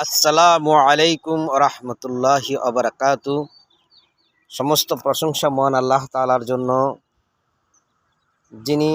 আসসালামু আলাইকুম রহমতুল্লাহি আবরাকাতু। সমস্ত প্রশংসা মহান আল্লাহ তাআলার জন্য, যিনি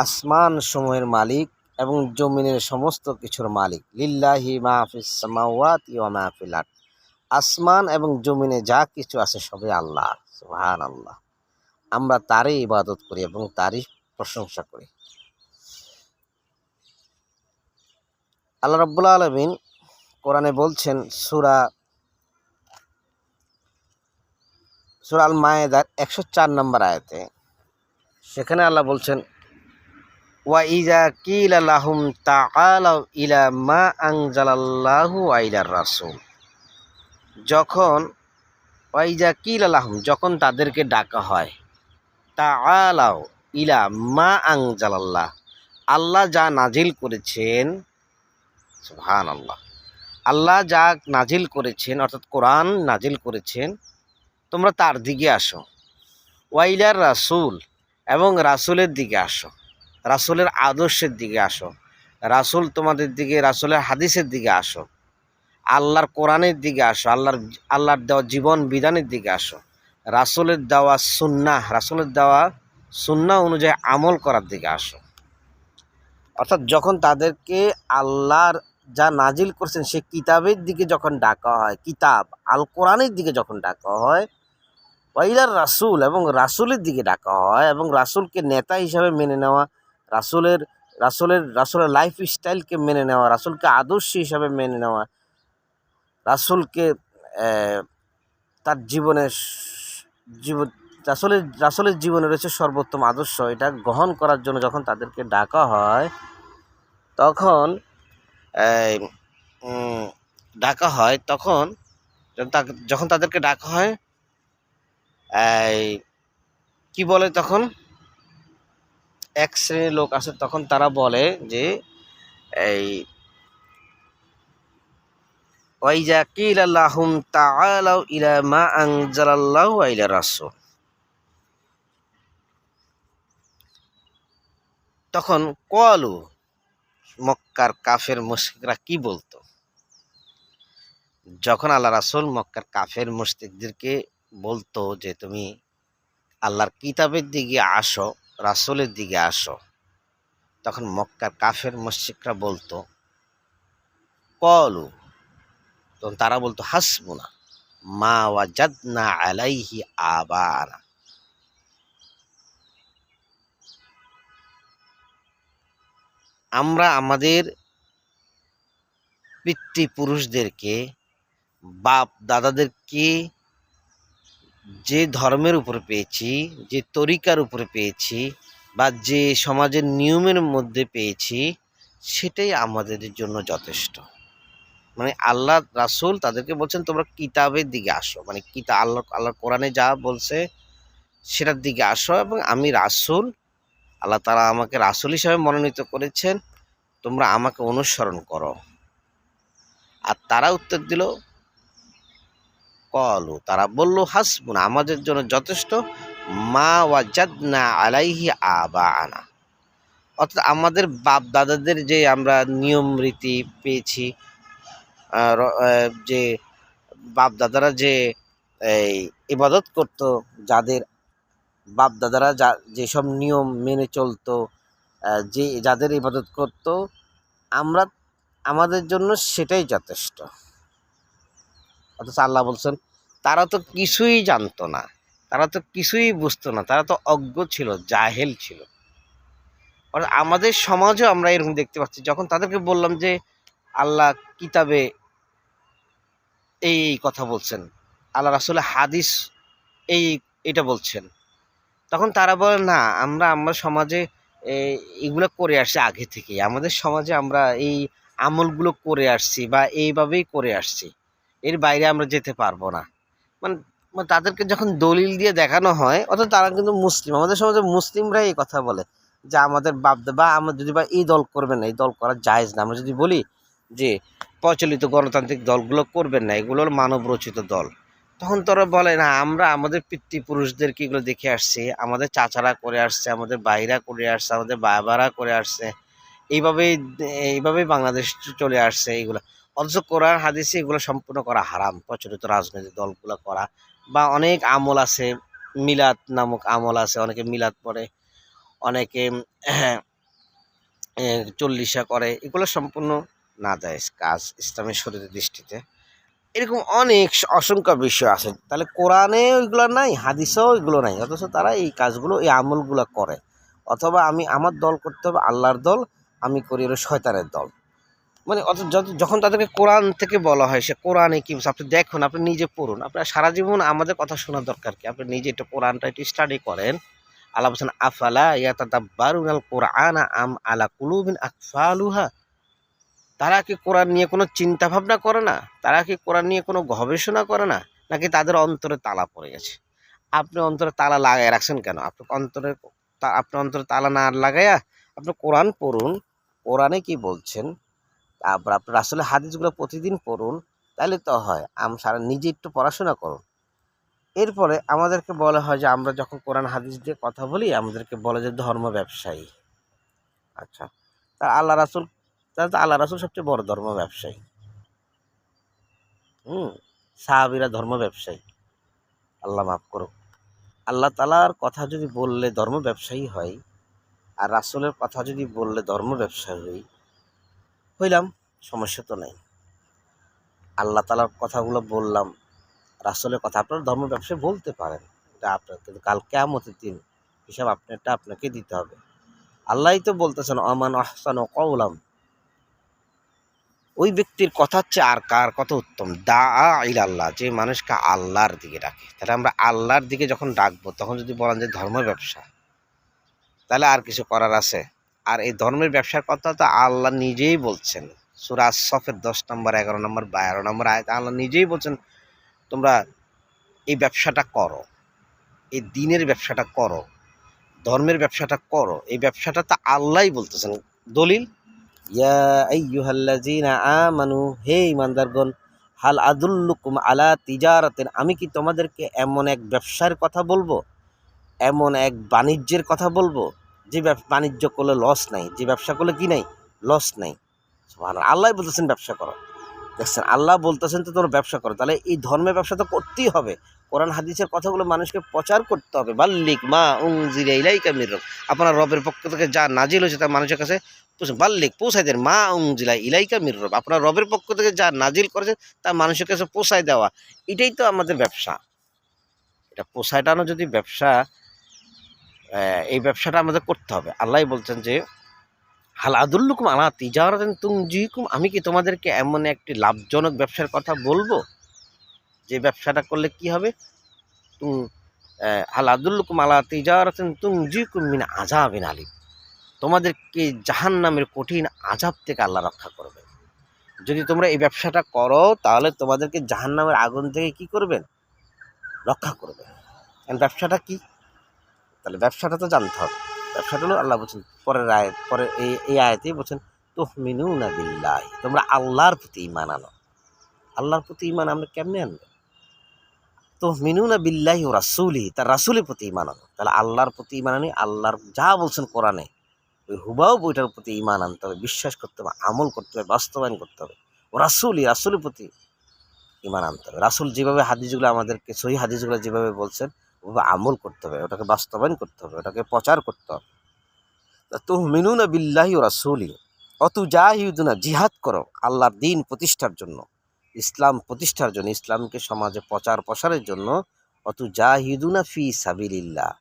আসমান সমূহের মালিক এবং জমিনের সমস্ত কিছুর মালিক। লিল্লাহি মা ফিস সামাওয়াতি ওয়া মা ফিল আরদ। আসমান এবং জমিনে যা কিছু আছে সবই আল্লাহ, সুবহানাল্লাহ। আমরা তারই ইবাদত করি এবং তারই প্রশংসা করি। আল্লাহ রাব্বুল আলামিন কোরআনে বলছেন, সূরা আল মায়েদার 104 নম্বর আয়াতে, সেখানে আল্লাহ বলছেন, ওয়া ইজা কিলা লাহুম তাআলাউ ইলা মা আনজালাল্লাহু ওয়া ইলার রাসূল। যখন ওয়া ইজা কিলা লাহুম, যখন তাদেরকে ডাকা হয়, তাআলাউ ইলা মা আনজালাল্লাহ, আল্লাহ যা নাজিল করেছেন, সুবহানাল্লাহ, আল্লাহ যা নাজিল করেছেন অর্থাৎ কোরআন নাজিল করেছেন, তোমরা তার দিকে আসো। ওয়া ইলার রাসূল, এবং রাসূলের দিকে আসো, রাসূলের আদর্শের দিকে আসো, রাসূল তোমাদের দিকে, রাসূলের হাদিসের দিকে আসো, আল্লাহর কোরআনের দিকে আসো, আল্লাহর দেওয়া জীবন বিধানের দিকে আসো, রাসূলের দেওয়া সুন্নাহ অনুযায়ী আমল করার দিকে আসো। অর্থাৎ যখন তাদেরকে আল্লাহর যা নাজিল করছেন সেই কিতাবের দিকে যখন ডাকা হয়, কিতাব আল কোরআনের দিকে যখন ডাকা হয়, ওয়াইলার রাসূল, এবং রাসূলের দিকে ডাকা হয়, এবং রাসূলকে নেতা হিসাবে মেনে নেওয়া, রাসূলের রাসূলের লাইফ স্টাইলকে মেনে নেওয়া, রাসূলকে আদর্শ হিসাবে মেনে নেওয়া, রাসূলকে তার জীবনের জীবন রাসূলের জীবনে রয়েছে সর্বোত্তম আদর্শ, এটা গ্রহণ করার জন্য যখন তাদেরকে ডাকা হয়, তখন এই, উম, ডাকা হয় তখন যখন তাদেরকে ডাকা হয়, এই কি বলে, তখন এক শ্রেণীর লোক আছে, তখন তারা বলে যে এই ওয়াইজা কিলা লাহুম তাআলাউ ইলা মা আনজালাল্লাহু ওয়া ইলা রাসূল, তখন ক্বালু, মক্কার কাফের মুশরিকরা কি বলতো, যখন আল্লাহ রাসূল মক্কার কাফের মুশরিকদেরকে বলতো যে তুমি আল্লাহর কিতাবের দিকে আসো, রাসূলের দিকে আসো, তখন মক্কার কাফের মুশরিকরা বলতো, ক্বালু, তখন তারা বলতো, হাসবুনা মা ওয়াজাদনা আলাইহি আবানা, আমরা আমাদের পিতৃপুরুষদেরকে, বাপ দাদাদেরকে যে ধর্মের উপরে পেয়েছি, যে তরিকার উপরে পেয়েছি, বা যে সমাজের নিয়মের মধ্যে পেয়েছি, সেটাই আমাদের জন্য যথেষ্ট। মানে আল্লাহ রাসূল তাদেরকে বলছেন তোমরা কিতাবের দিকে আসো, মানে আল্লাহ কোরআনে যা বলছে সেটার দিকে আসো, এবং আমি রাসূল, আল্লাহ তাআলা আমাকে রাসূল হিসাবে মনোনীত করেছেন, তোমরা আমাকে অনুসরণ করো। আর তারা উত্তর দিল, কলু, তারা বলল, হাসবুনা, আমাদের জন্য যথেষ্ট, মা ওয়াজাদনা আলাইহি আবানা, অর্থাৎ আমাদের বাপ দাদাদের যে আমরা নিয়ম রীতি পেয়েছি, যে বাপ দাদারা যে এই ইবাদত করতো, যাদের বাপ দাদারা যেসব নিয়ম মেনে চলতো, যে যাদের ইবাদত করতো, আমরা আমাদের জন্য সেটাই যথেষ্ট। অথচ আল্লাহ বলছেন তারা তো কিছুই জানতো না, তারা তো কিছুই বুঝতো না, তারা তো অজ্ঞ ছিল, জাহেল ছিল। অর্থাৎ আমাদের সমাজেও আমরা এরকম দেখতে পাচ্ছি, যখন তাদেরকে বললাম যে আল্লাহ কিতাবে এই কথা বলছেন, আল্লাহ রাসূলের হাদিস এটা বলছেন, তখন তারা বলে, না, আমরা সমাজে এগুলো করে আসছি আগে থেকেই, আমাদের সমাজে আমরা এই আমলগুলো করে আসছি বা এইভাবেই করে আসছি, এর বাইরে আমরা যেতে পারবো না। মানে মানে তাদেরকে যখন দলিল দিয়ে দেখানো হয়, অথচ তারা কিন্তু মুসলিম, আমাদের সমাজে মুসলিমরাই এই কথা বলে যে আমাদের বা আমরা যদি বা এই দল করবেন না, এই দল করা জায়েজ না, আমরা যদি বলি যে প্রচলিত গণতান্ত্রিক দলগুলো করবেন না, এগুলো হলো মানব রচিত দল, তখন তোরা বলে, না, আমরা আমাদের পিতৃপুরুষদেরকে এগুলো দেখে আসছি, আমাদের চাচারা করে আসছে, আমাদের ভাইরা করে আসছে, আমাদের বাবারা করে আসছে, এইভাবেই এইভাবেই বাংলাদেশ চলে আসছে এগুলো। অথচ কোরআন হাদিসে এগুলো সম্পূর্ণ করা হারাম। প্রচলিত রাজনৈতিক দলগুলো করা বা অনেক আমল আছে, মিলাদ নামক আমল আছে, অনেকে মিলাদ পড়ে, অনেকে চল্লিশা করে, এগুলো সম্পূর্ণ নাজায়েজ কাজ ইসলামের শরীরের দৃষ্টিতে। এরকম অনেক অসংখ্য বিষয় আছে। তাহলে কোরআনে ওইগুলো নাই, হাদিসেও ওইগুলো নাই, অথচ তারা এই কাজগুলো এই আমলগুলো করে। অথবা আমার দল করতে হবে আল্লাহর দল, আমি করি হলো শয়তানের দল। মানে যখন তাদেরকে কোরআন থেকে বলা হয় সে কোরআনে কি বলছে, আপনি দেখুন, আপনি নিজে পড়ুন, আপনার সারা জীবন আমাদের কথা শোনার দরকার কি? আপনি নিজে একটু কোরআনটা একটু স্টাডি করেন। আল্লাহ বলছেন আফালা ইয়াতাদাব্বারুনাল কোরআনা আম আলা কুলুবিন আকফালুহা। তারা কি কোরআন নিয়ে কোনো চিন্তা ভাবনা করে না? তারা কি কোরআন নিয়ে কোনো গবেষণা করে না? নাকি তাদের অন্তরে তালা পড়ে গেছে? আপনি অন্তরে তালা লাগায় রাখছেন কেন? আপনি অন্তরে তালা না লাগাইয়া আপনি কোরআন পড়ুন, কোরআনে কি বলছেন, তারপর আপনি রাসূলের হাদিসগুলো প্রতিদিন পড়ুন, তাহলে তো হয়। সারা নিজে একটু পড়াশোনা করুন। এরপরে আমাদেরকে বলা হয় যে আমরা যখন কোরআন হাদিস দিয়ে কথা বলি আমাদেরকে বলে যে ধর্ম ব্যবসায়ী। আচ্ছা, তা আল্লাহ রাসূল সবচেয়ে বড় ধর্ম ব্যবসায়ী। সাহাবীরা ধর্ম ব্যবসায়ী, আল্লাহ মাফ করুক। আল্লাহ তাআলার কথা যদি বললে ধর্ম ব্যবসায়ী হয়, আর রাসূলের কথা যদি বললে ধর্ম ব্যবসায়ী হইলাম, সমস্যা তো নেই। আল্লাহ তাআলার কথাগুলো বললাম, রাসূলের কথা আপনারা ধর্ম ব্যবসায়ী বলতে পারেন, এটা আপনার, কিন্তু কাল কিয়ামতের দিন হিসাব আপনারটা আপনাকে দিতে হবে। আল্লাহই তো বলতেছেন আমান আহসানু কওলাম, ওই ব্যক্তির কথার চেয়ে আর কার কথা উত্তম, ইলাল্লাহ, যে মানুষকে আল্লাহর দিকে ডাকে। তাহলে আমরা আল্লাহর দিকে যখন ডাকবো তখন যদি বলেন যে ধর্ম ব্যবসা, তাহলে আর কিছু করার আছে? আর এই ধর্মের ব্যবসার কথা তো আল্লাহ নিজেই বলছেন সূরা আস-সফের 10 নম্বর, 11 নম্বর, 12 নম্বর আয়াতে আল্লাহ নিজেই বলছেন তোমরা এই ব্যবসাটা করো, এই দ্বীনের ব্যবসাটা করো, ধর্মের ব্যবসাটা করো। এই ব্যবসাটা তো আল্লাহই বলতেছেন। দলিল, ইয়া আইয়ুহাল্লাযীনা আমানু, হে ঈমানদারগণ, হাল আদুল্লুকুম আলা তিজারাতিন, আমি কি তোমাদেরকে এমন এক ব্যবসার কথা বলবো, এমন এক বাণিজ্যের কথা বলবো যে বাণিজ্য করলে লস নাই, যে ব্যবসা করলে কি নাই, লস নাই। সুবহানাল্লাহ, আল্লাহ বলতেছেন ব্যবসা করো। দেখছেন, আল্লাহ বলতেছেন তো তোর ব্যবসা করো। তাহলে এই ধর্মের ব্যবসা তো করতেই হবে। কোরআন হাদিসের কথাগুলো মানুষকে প্রচার করতে হবে। বাল্লিক মা উনজিলা ইলাইকা মির রব, আপনার রবের পক্ষ থেকে যা নাজিল হয়েছে তা মানুষের কাছে বাল্লিক পৌঁছাই দেন। মা উনজিলা ইলাইকা মির রব, আপনার রবের পক্ষ থেকে যা নাজিল করেছে তা মানুষের কাছে পৌঁছায় দেওয়া, এটাই তো আমাদের ব্যবসা। এটা পৌঁছাটানো যদি ব্যবসা, এই ব্যবসাটা আমাদের করতে হবে। আল্লাহ বলছেন যে হাল আদুল্লুকুম আলা তিজারাতিন তুনজিকুম, আমি কি তোমাদেরকে এমন একটি লাভজনক ব্যবসার কথা বলবো যে ব্যবসাটা করলে কি হবে, হাল আদুল্লুকুম আলা তিজারাতিন তুনজিকুম মিন আযাবিন আলীম, তোমাদেরকে জাহান্নামের কঠিন আযাব থেকে আল্লাহ রক্ষা করবে। যদি তোমরা এই ব্যবসাটা করো তাহলে তোমাদেরকে জাহান্নামের আগুন থেকে কি করবেন, রক্ষা করবে। ব্যবসাটা কি? তাহলে ব্যবসাটা তো জানতে হবে। ব্যবসাটা হলো আল্লাহ বলছেন পরের আয়াত, পরে এই আয়াতেই বলছেন তুমিনুনা বিল্লাহি, তোমরা আল্লাহর প্রতি ঈমান আনো। আল্লাহর প্রতি ঈমান আমরা কেমনে আনবো? তুমিনুনা বিল্লাহি ওয়া রাসূলিহি, তার রাসূলের প্রতি ঈমান আনো। তাহলে আল্লাহর প্রতি ঈমান আনি, আল্লাহর যা বলছেন কোরআনে ওই হুবাহু বইটার প্রতি ঈমান আনতে হবে, বিশ্বাস করতে হবে, আমল করতে হবে, বাস্তবায়ন করতে হবে। ও রাসূলের প্রতি ঈমান আনতে হবে। রাসূল যেভাবে হাদিসগুলো আমাদেরকে, সহিহ হাদিসগুলো যেভাবে বলছেন ওভাবে আমল করতে হবে, ওটাকে বাস্তবায়ন করতে হবে, ওটাকে প্রচার করতে হবে। তুমিনুনা বিল্লাহি ওয়া রাসূলিহি ওয়া তুজাহিদুনা, জিহাদ করো আল্লাহর দ্বীন প্রতিষ্ঠার জন্য, ইসলাম প্রতিষ্ঠার জন্য, ইসলামকে সমাজে প্রচার প্রসারের জন্য। ওয়া তুজাহিদুনা ফি সাবিলিল্লাহ,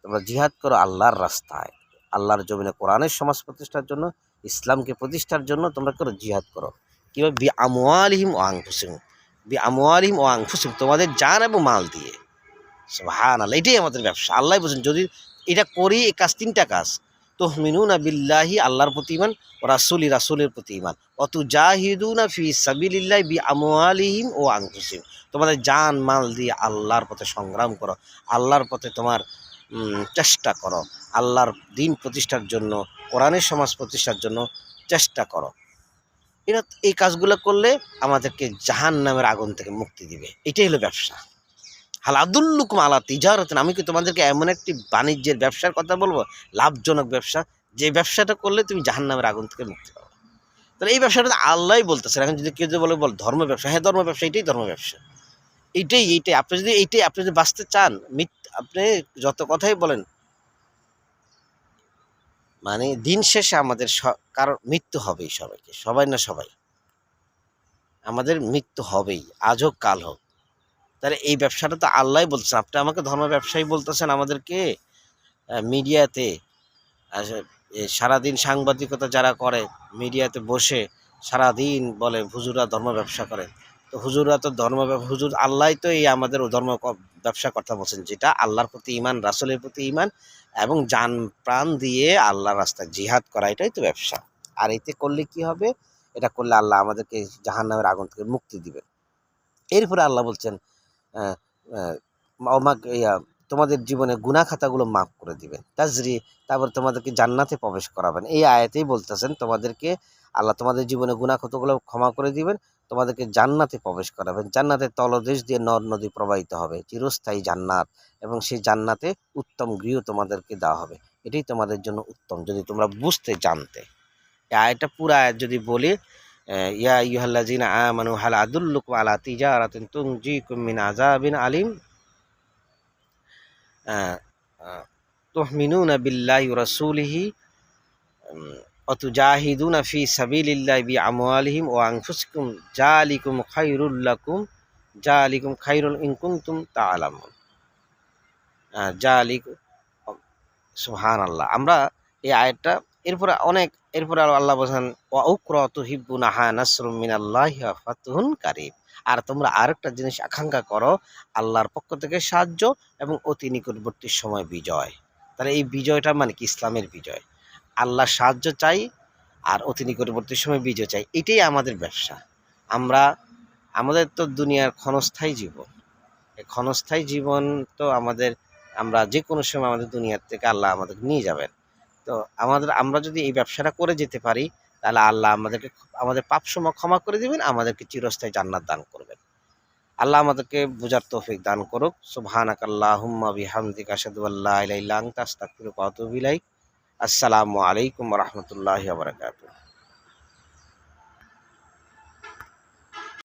তোমরা জিহাদ করো আল্লাহর রাস্তায়, আল্লাহর জমিনে কোরআনের সমাজ প্রতিষ্ঠার জন্য, ইসলামকে প্রতিষ্ঠার জন্য তোমরা করো জিহাদ করো। কীভাবে? বিআমওয়ালিহিম ওয়া আনফুসিহিম, তোমাদের জান এবং মাল দিয়ে। সুবহানাল্লাহ, এটাই আমাদের ব্যবসা। আল্লাহ বলছেন যদি এটা করি, এই কাজ, তিনটা কাজ, তুমিনুনা বিল্লাহি, আল্লাহর প্রতি ঈমান, ও রাসূলের প্রতি ঈমান, ওয়া তুজাহিদুনা ফি সাবিলিল্লাহি বিআমওয়ালিহিম ওয়া আনফুসিহিম, তোমাদের জান মাল দিয়ে আল্লাহর পথে সংগ্রাম করো, আল্লাহর পথে তোমার চেষ্টা করো, আল্লাহর দ্বীন প্রতিষ্ঠার জন্য, কোরআনের সমাজ প্রতিষ্ঠার জন্য চেষ্টা করো। এই কাজগুলো করলে আমাদেরকে জাহান্নামের আগুন থেকে মুক্তি দিবে। এটাই হলো ব্যবসা। হাল আদুল্লুকুম আলা তিজারাতিন, আমি কি তোমাদেরকে এমন একটি বাণিজ্যের ব্যবসার কথা বলবো, লাভজনক ব্যবসা, যে ব্যবসাটা করলে তুমি জাহান্নামের আগুন থেকে মুক্তি পাবে। তো তাহলে এই ব্যবসাটা তো আল্লাহই বলতেছেন। এখন যদি কেউ যদি বল ধর্ম ব্যবসা, হ্যাঁ ধর্ম ব্যবসা, এটাই ধর্ম ব্যবসা, এইটাই আপনি যদি বাঁচতে চান, আপনি যত কথাই বলেন, মানে দিন শেষে আমাদের কারণ মৃত্যু হবেই, সবাইকে, সবাই না সবাই, আমাদের মৃত্যু হবেই, আজ হোক কাল হোক। তাহলে এই ব্যবসাটা তো আল্লাহই বলছেন, আপনি আমাকে ধর্ম ব্যবসায়ী বলতেছেন আমাদেরকে মিডিয়াতে। আর সারাদিন সাংবাদিকতা যারা করে মিডিয়াতে বসে সারাদিন বলে হুজুররা ধর্ম ব্যবসা করে। তো হুজুররা তো হুজুর আল্লাহই তো এই আমাদের ধর্ম ব্যবসা কথা বলছেন, যেটা আল্লাহর প্রতি ঈমান, রাসূলের প্রতি ঈমান এবং জান প্রাণ দিয়ে আল্লাহর রাস্তায় জিহাদ করা, এটাই তো ব্যবসা। আর এতে করলে কি হবে? এটা করলে আল্লাহ আমাদেরকে জাহান্নামের আগুন থেকে মুক্তি দিবেন। এরপরে আল্লাহ বলছেন আহ, আহ, তোমাদের জীবনে গুনাহ খাতাগুলো মাফ করে দিবেন, তাজরি, তারপর তোমাদেরকে জান্নাতে প্রবেশ করাবেন। এই আয়াতেই বলতেছেন তোমাদেরকে আল্লাহ তোমাদের জীবনে গুনাহ খাতাগুলো ক্ষমা করে দিবেন, তোমাদেরকে জান্নাতে প্রবেশ করাবেন। জান্নাতের তলদেশ দিয়ে নদ নদী প্রবাহিত হবে, চিরস্থায়ী জান্নাত, এবং সেই জান্নাতে উত্তম গৃহ তোমাদেরকে দেওয়া হবে। এটাই তোমাদের জন্য উত্তম, যদি তোমরা বুঝতে জানতে। এই আয়াতটা পুরো আয়াত যদি বলি, ইয়া আইয়ুহাল্লাযীনা আমানু হাল আদুল্লুকুম আলা তিজারাতিন তুনজিকুম মিন আযাবিন আলিম তুমিনুনা বিল্লাহি ওয়া রাসূলিহি ওয়া তুজাহিদুনা ফি সাবিলিল্লাহি বিআমওয়ালিহিম ওয়া আনফুসিকুম যালিকুম খায়রুন ইন কুনতুম তা'লামুন। জালিক সুবহানাল্লাহ। আমরা এই আয়াতটা এরপরে আরো আল্লাহ বলেন ওয়া উকরা তুহিব্বুনাহা নাসরুম মিনাল্লাহি ওয়া ফাতহুন কারীব। আর তোমরা আরেকটা জিনিস আকাঙ্ক্ষা করো, আল্লাহর পক্ষ থেকে সাহায্য এবং অতি নিকটবর্তী সময় বিজয়। তাহলে এই বিজয়টা মানে কি? ইসলামের বিজয়। আল্লাহর সাহায্য চাই আর অতি নিকটবর্তী সময় বিজয় চাই, এটাই আমাদের ব্যবসা। আমাদের তো দুনিয়ার ক্ষণস্থায়ী জীবন, এই ক্ষণস্থায়ী জীবন তো আমরা যে কোনো সময় আমাদের দুনিয়ার থেকে আল্লাহ আমাদের নিয়ে যাবেন। তো আমরা যদি এই ব্যবসাটা করে যেতে পারি, তাহলে আল্লাহ আমাদের পাপ সময় ক্ষমা করে দিবেন, আমাদেরকে চিরস্থায়ী জান্নাত দান করবেন। আল্লাহ আমাদেরকে বুঝার তৌফিক দান করুক। সুবহানাকাল্লাহুম্মা বিহামদিকা আশহাদু আল্লা ইলাহা ইল্লা আনতা আস্তাগফিরুকা ওয়া আতুবু ইলাইক। আসসালামু আলাইকুম ওয়া রাহমাতুল্লাহি ওয়া বারাকাতুহু।